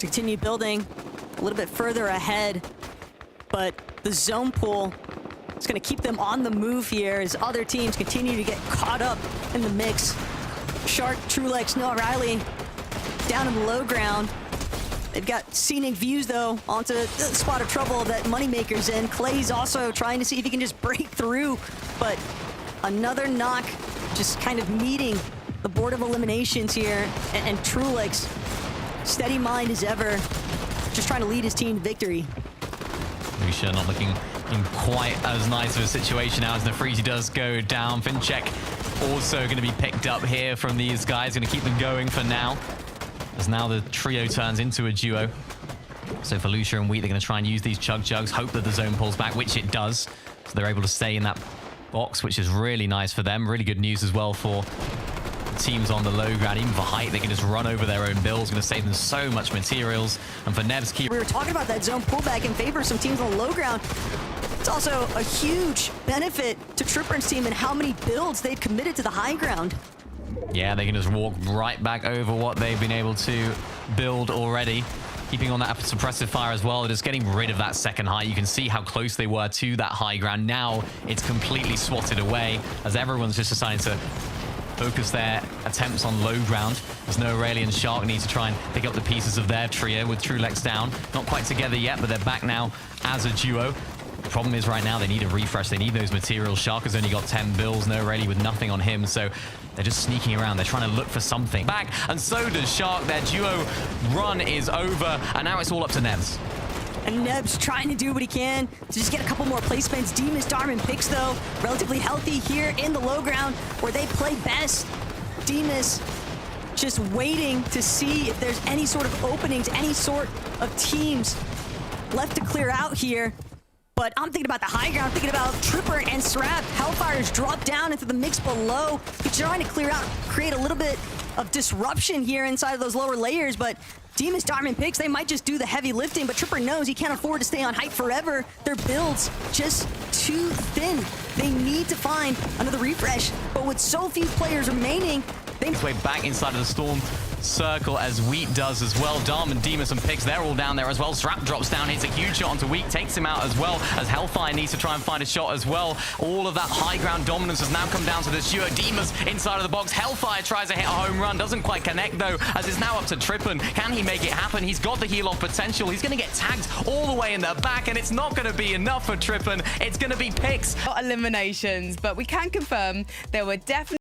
continue building a little bit further ahead, but the zone pool is going to keep them on the move here as other teams continue to get caught up in the mix. Shark, Trulex, Noah Riley down in the low ground. They've got scenic views, though, onto the spot of trouble that Moneymaker's in. Clay's also trying to see if he can just break through, but another knock just kind of meeting the board of eliminations here. And Trulex, steady mind as ever, just trying to lead his team to victory. Lucia not looking in quite as nice of a situation now as Nefriti does go down. Fincheck also going to be picked up here from these guys. Going to keep them going for now, as now the trio turns into a duo. So for Lucia and Wheat, they're going to try and use these chug jugs, hope that the zone pulls back, which it does. So they're able to stay in that box, which is really nice for them. Really good news as well for teams on the low ground. Even for Height, they can just run over their own bills. Going to save them so much materials. And for Nevsky, we were talking about that zone pullback in favor of some teams on the low ground. It's also a huge benefit to Tripper's team and how many builds they've committed to the high ground. Yeah, they can just walk right back over what they've been able to build already. Keeping on that suppressive fire as well, just getting rid of that second height. You can see how close they were to that high ground. Now it's completely swatted away as everyone's just deciding to focus their attempts on low ground. There's no Aurelian Shark need to try and pick up the pieces of their trio with Trulex down. Not quite together yet, but they're back now as a duo. The problem is right now they need a refresh. They need those materials. Shark has only got 10 bills, no Aureli with nothing on him, so they're just sneaking around. They're trying to look for something. Back, and so does Shark. Their duo run is over, and now it's all up to Nebs. And Neb's trying to do what he can to just get a couple more placements. Demas, Darman picks, though, relatively healthy here in the low ground where they play best. Demas just waiting to see if there's any sort of openings, any sort of teams left to clear out here. But I'm thinking about the high ground, thinking about Tripper and Srap. Hellfire's dropped down into the mix below. He's trying to clear out, create a little bit of disruption here inside of those lower layers, but Demas, Darman picks, they might just do the heavy lifting, but Tripper knows he can't afford to stay on height forever. Their build's just too thin. They need to find another refresh, but with so few players remaining, they... Way back inside of the Storm circle as Wheat does as well. Darman, Demas, and Pix, they're all down there as well. Srap drops down, hits a huge shot onto Wheat, takes him out as well, as Hellfire needs to try and find a shot as well. All of that high ground dominance has now come down to this duo. Demas inside of the box. Hellfire tries to hit a home run, doesn't quite connect though, as it's now up to Trippen. Can he make it happen? He's got the heal-off potential. He's going to get tagged all the way in the back, and it's not going to be enough for Trippen. It's going to be Pix. Eliminations, but we can confirm there were definitely